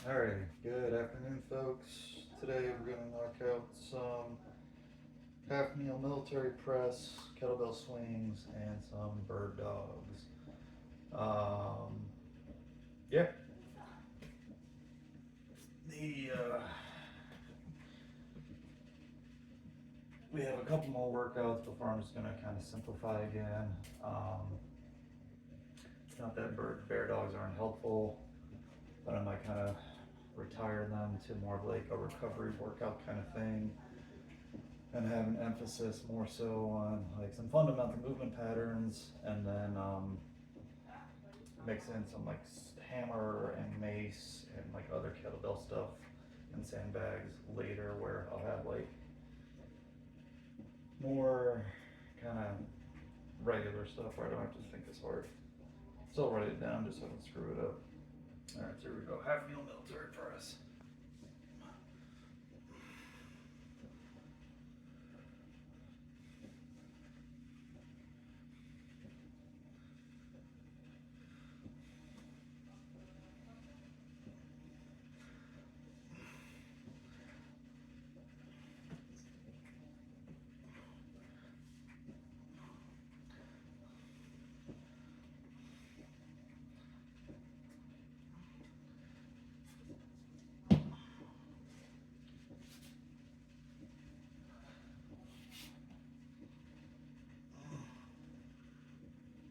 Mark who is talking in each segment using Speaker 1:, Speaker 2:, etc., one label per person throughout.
Speaker 1: Alright, good afternoon, folks. Today we're going to knock out some half meal military press, kettlebell swings, and some bird dogs. Um, yeah, the we have a couple more workouts before I'm just going to kind of simplify again. It's not that bear dogs aren't helpful, but I might kind of retire them to more of like a recovery workout kind of thing and have an emphasis more so on like some fundamental movement patterns, and then mix in some like hammer and mace and like other kettlebell stuff and sandbags later, where I'll have like more kind of regular stuff where I don't have to think as hard. So I'll write it down just so I don't screw it up. All right, so here we go. Half meal military press.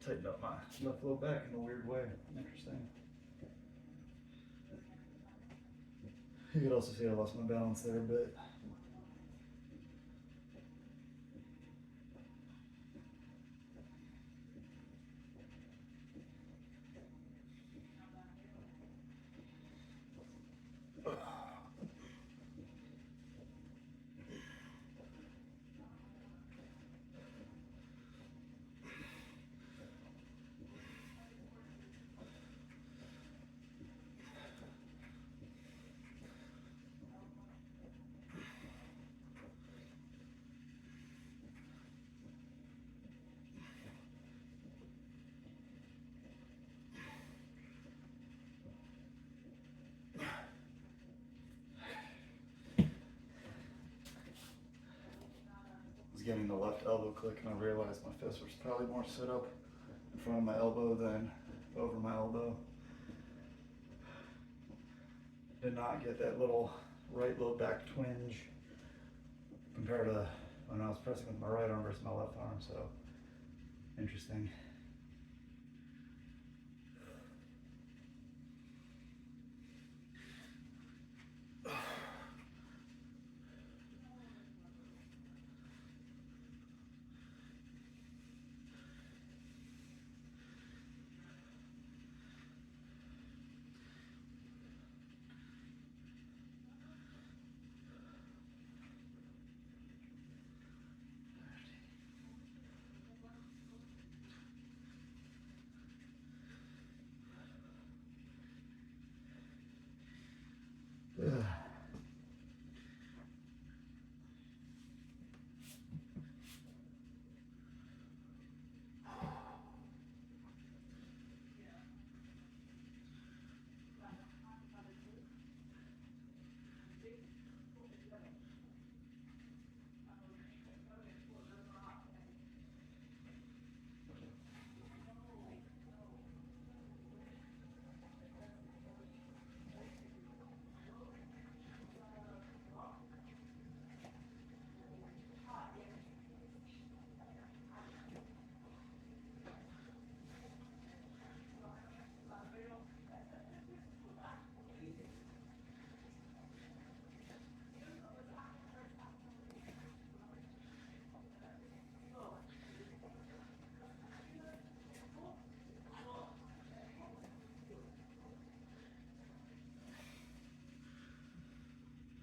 Speaker 1: Tightened up my left low back in a weird way. Interesting. You could also see I lost my balance there a bit. Was getting the left elbow click and I realized my fist was probably more set up in front of my elbow than over my elbow. Did not get that little right low back twinge compared to when I was pressing with my right arm versus my left arm, so interesting.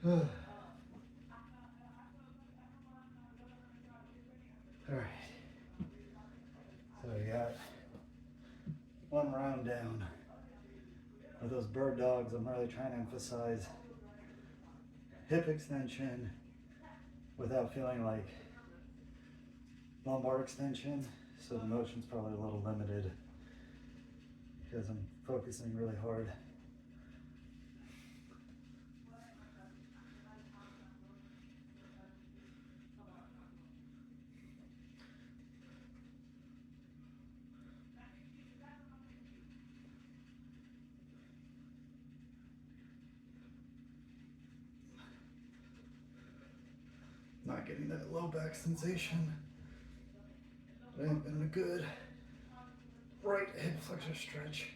Speaker 1: Ugh. All right, so we got one round down. With those bird dogs, I'm really trying to emphasize hip extension without feeling like lumbar extension, so the motion's probably a little limited because I'm focusing really hard getting that low back sensation. It ain't been a good right hip flexor stretch.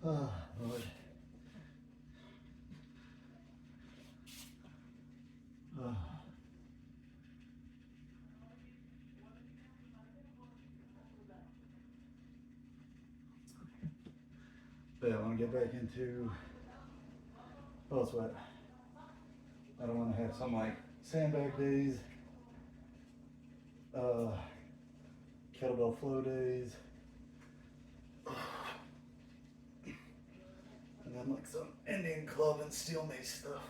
Speaker 1: Oh, Lord. Oh. But I want to get back into, well, it's what, I don't want to have some like sandbag days, kettlebell flow days, and then like some Indian club and steel mace stuff.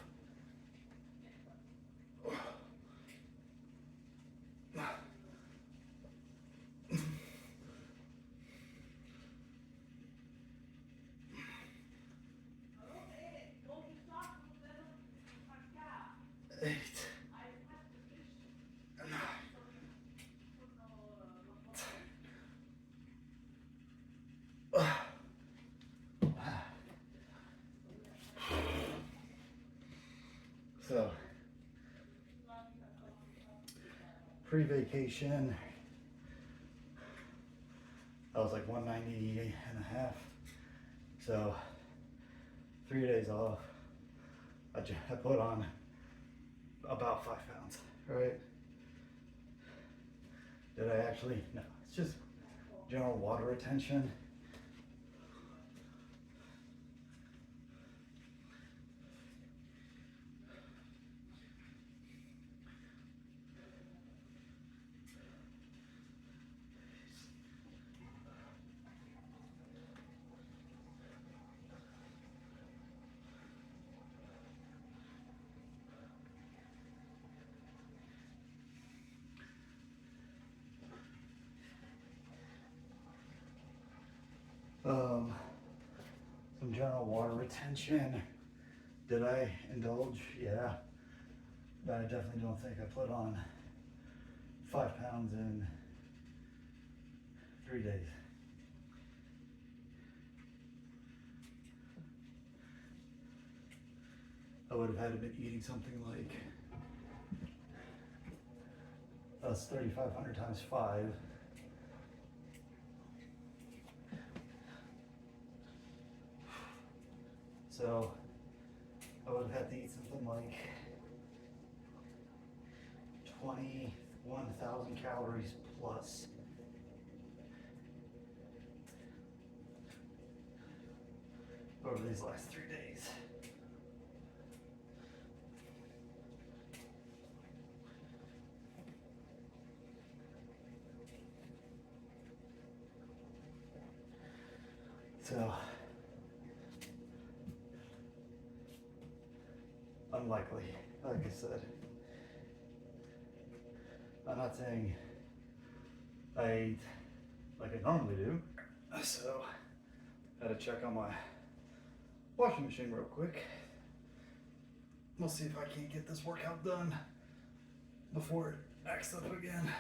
Speaker 1: Eight. So, pre-vacation, I was like 190 and a half. So, 3 days off, I put on about 5 pounds, right? Did I actually? No, it's just general water retention. Some general water retention. Did I indulge? Yeah. But I definitely don't think I put on 5 pounds in 3 days. I would have had to been eating something like, that's 3,500 times 5. So I would have had to eat something like 21,000 calories plus. Over these last 3 days. So, unlikely, like I said. I'm not saying I ate like I normally do. So, I had to check on my washing machine real quick. We'll see if I can't get this workout done before it acts up again.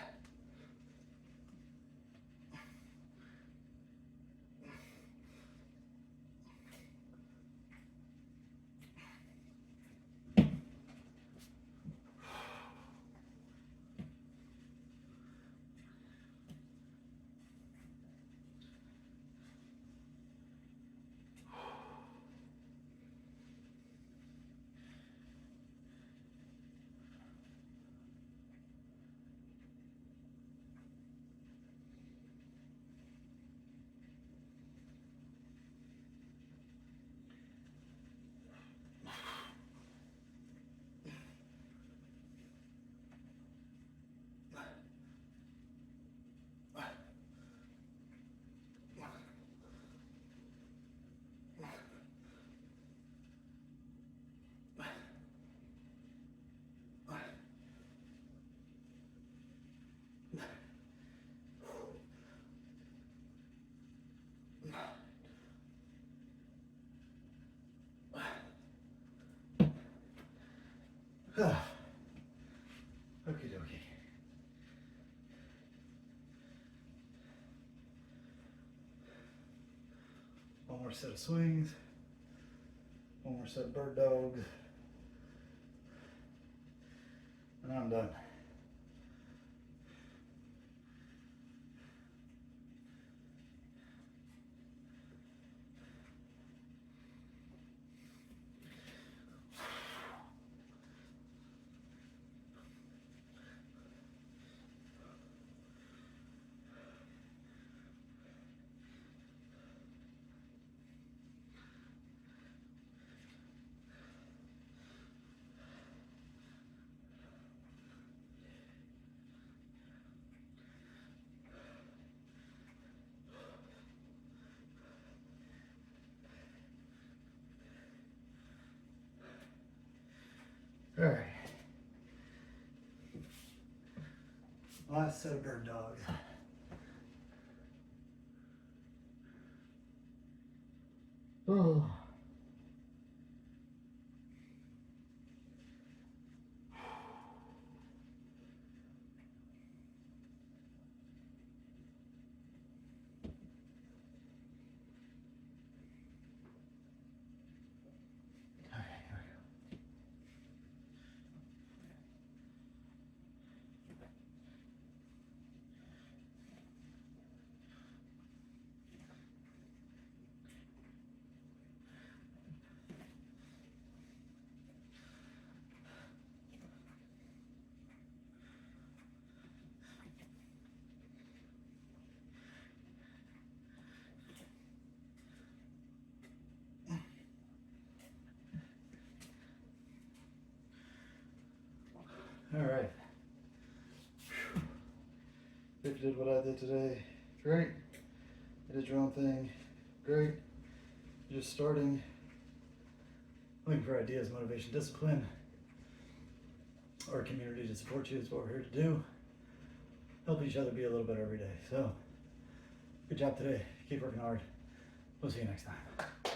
Speaker 1: Okie dokie. One more set of swings. One more set of bird dogs. And I'm done. All right. Last set of bird dogs. Oh. Okay, here we go. All right. If you did what I did today, great. You did your own thing, great. You're just starting, looking for ideas, motivation, discipline, or a community to support you is what we're here to do. Help each other be a little better every day. So, good job today. Keep working hard. We'll see you next time.